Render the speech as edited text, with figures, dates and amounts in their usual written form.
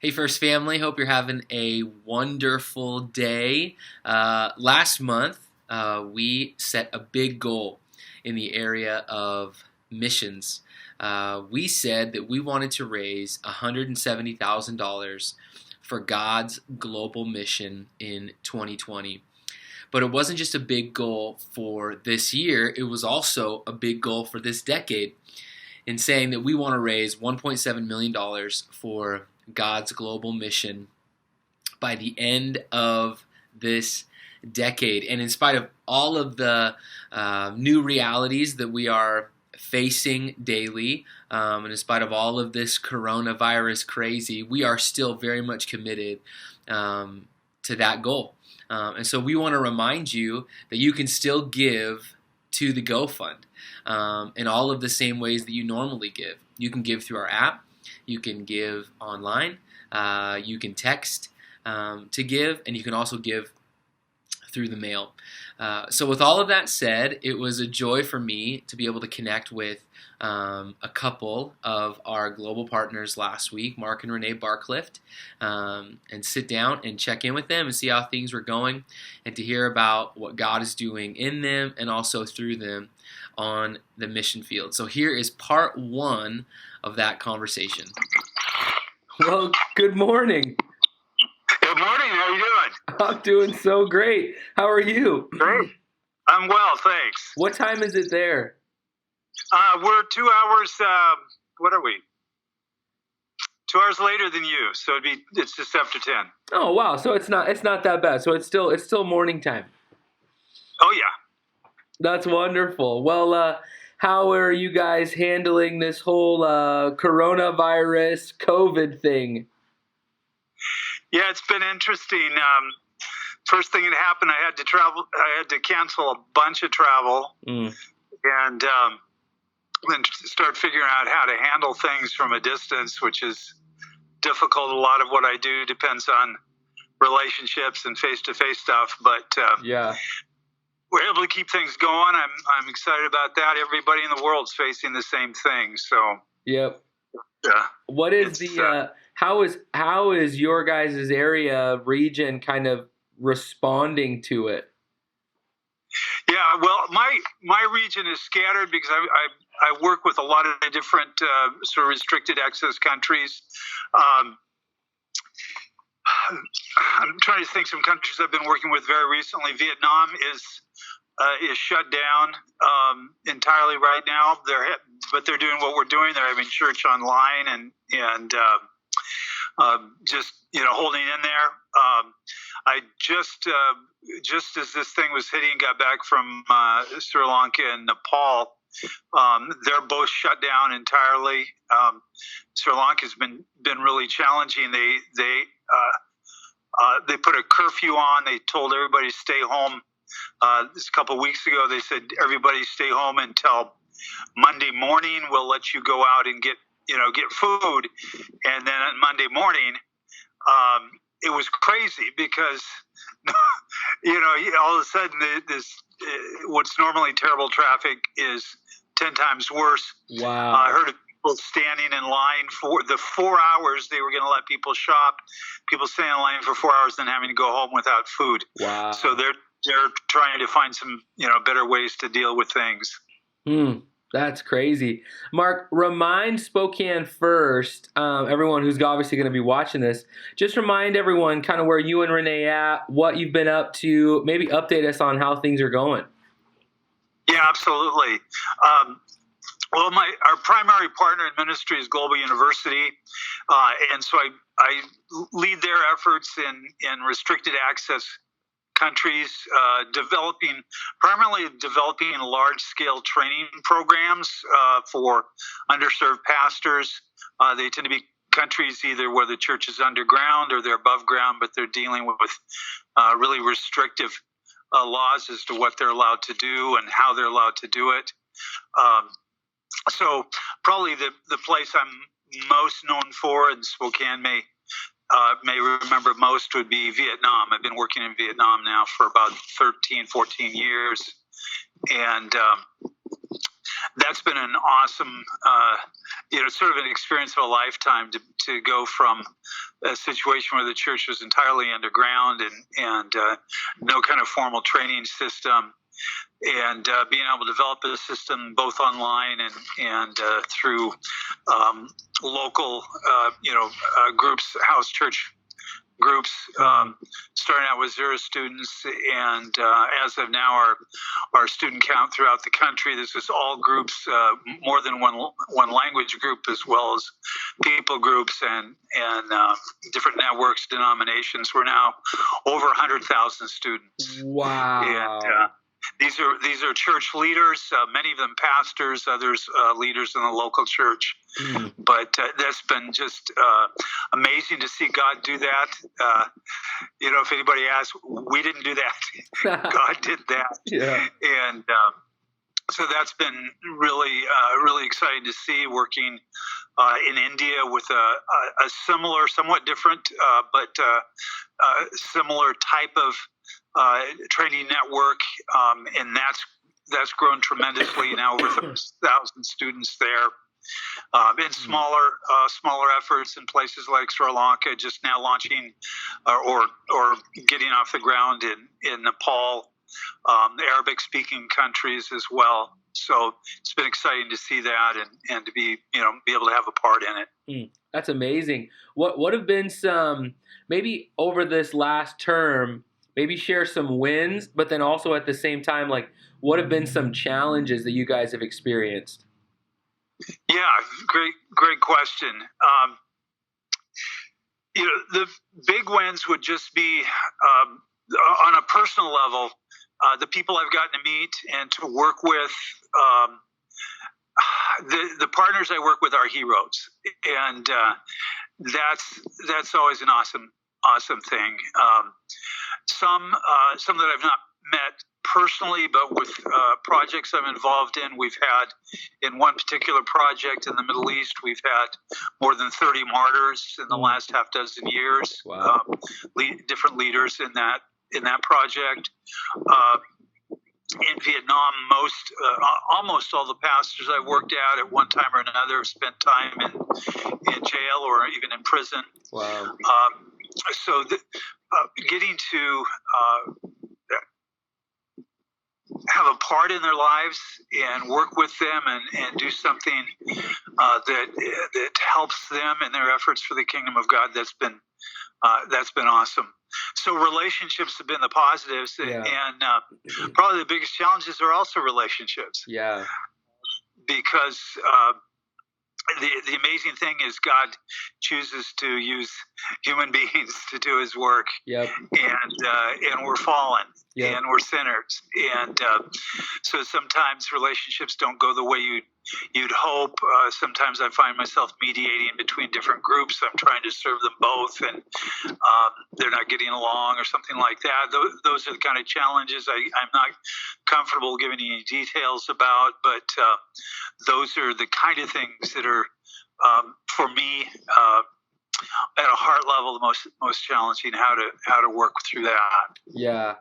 Hey, First Family. Hope you're having a wonderful day. Last month, we set a big goal in the area of missions. We said that we wanted to raise $170,000 for God's global mission in 2020. But it wasn't just a big goal for this year, it was also a big goal for this decade in saying that we want to raise $1.7 million for God's global mission by the end of this decade. And in spite of all of the new realities that we are facing daily, and in spite of all of this coronavirus crazy, we are still very much committed to that goal. And so we want to remind you that you can still give to the Go Fund in all of the same ways that you normally give. You can give through our app. You can give online. You can text to give, and you can also give through the mail. So with all of that said, it was a joy for me to be able to connect with a couple of our global partners last week, Mark and Renee Barclift, and sit down and check in with them and see how things were going, and to hear about what God is doing in them and also through them on the mission field. So here is part one of that conversation. Well, good morning. Good morning. How are you doing? I'm doing so great. How are you? Great. I'm well, thanks. What time is it there? We're 2 hours. What are we? 2 hours later than you, so it's just after 10. Oh wow! So it's not that bad. So it's still morning time. Oh yeah. That's wonderful. Well, how are you guys handling this whole coronavirus COVID thing? Yeah, it's been interesting. First thing that happened, I had to travel. I had to cancel a bunch of travel, and then start figuring out how to handle things from a distance, which is difficult. A lot of what I do depends on relationships and face-to-face stuff, but yeah, we're able to keep things going. I'm excited about that. Everybody in the world's facing the same thing. So yep. Yeah. What is how is your guys' area region kind of responding to it? Yeah, well, my region is scattered because I work with a lot of different sort of restricted access countries. I'm trying to think some countries I've been working with very recently. Vietnam is shut down entirely right now. But they're doing what we're doing. They're having church online and just holding in there. I just as this thing was hitting, got back from Sri Lanka and Nepal. They're both shut down entirely. Sri Lanka's been really challenging. They put a curfew on. They told everybody to stay home. This a couple of weeks ago, they said everybody stay home until Monday morning. We'll let you go out and get food. And then on Monday morning, it was crazy because all of a sudden this what's normally terrible traffic is 10 times worse. Wow. I heard of people standing in line for the 4 hours they were going to let people shop. People standing in line for 4 hours, then having to go home without food. Wow. So they're trying to find some better ways to deal with things. That's crazy. Mark, remind Spokane First, everyone who's obviously going to be watching this, just remind everyone kind of where you and Renee at, what you've been up to, maybe update us on how things are going. Yeah, absolutely. Well, our primary partner in ministry is Global University, and so I lead their efforts in restricted access countries, primarily developing large-scale training programs for underserved pastors. They tend to be countries either where the church is underground or they're above ground, but they're dealing with really restrictive laws as to what they're allowed to do and how they're allowed to do it. So probably the place I'm most known for, and Spokane may remember most, would be Vietnam. I've been working in Vietnam now for about 13, 14 years. And that's been an awesome, sort of an experience of a lifetime to go from a situation where the church was entirely underground and no kind of formal training system, and being able to develop a system both online and through local, groups, house church groups, starting out with 0 students, and as of now, our student count throughout the country. This is all groups, more than one language group, as well as people groups and different networks, denominations. We're now over 100,000 students. Wow. And these are church leaders, many of them pastors, others leaders in the local church. But that's been just amazing to see God do that. If anybody asks, we didn't do that. God did that. Yeah. And so that's been really, really exciting to see, working in India with a similar, somewhat different, but similar type of training network, and that's grown tremendously. Now over 1,000 students there. In smaller efforts in places like Sri Lanka, just now launching or getting off the ground in Nepal, the Arabic-speaking countries as well. So it's been exciting to see that and to be able to have a part in it. That's amazing. What have been some, maybe over this last term, maybe share some wins, but then also at the same time, like, what have been some challenges that you guys have experienced? Yeah, great question. The big wins would just be on a personal level, the people I've gotten to meet and to work with. The partners I work with are heroes, and that's always an awesome thing. Some that I've not met personally, but with projects I'm involved in, we've had, in one particular project in the Middle East, we've had more than 30 martyrs in the last half dozen years. Wow. Different leaders in that project. In Vietnam, almost all the pastors I've worked at one time or another have spent time in jail or even in prison. Wow. So getting to have a part in their lives and work with them and do something that helps them in their efforts for the kingdom of God, that's been awesome. So relationships have been the positives, and probably the biggest challenges are also relationships. Yeah. Because the amazing thing is God chooses to use human beings to do His work. Yep. And we're fallen. Yep. And we're sinners. And so sometimes relationships don't go the way you'd hope. Sometimes I find myself mediating between different groups. I'm trying to serve them both, and they're not getting along or something like that. Those are the kind of challenges I'm not comfortable giving any details about, but those are the kind of things that are, for me, at a heart level, the most challenging, how to work through that. Yeah.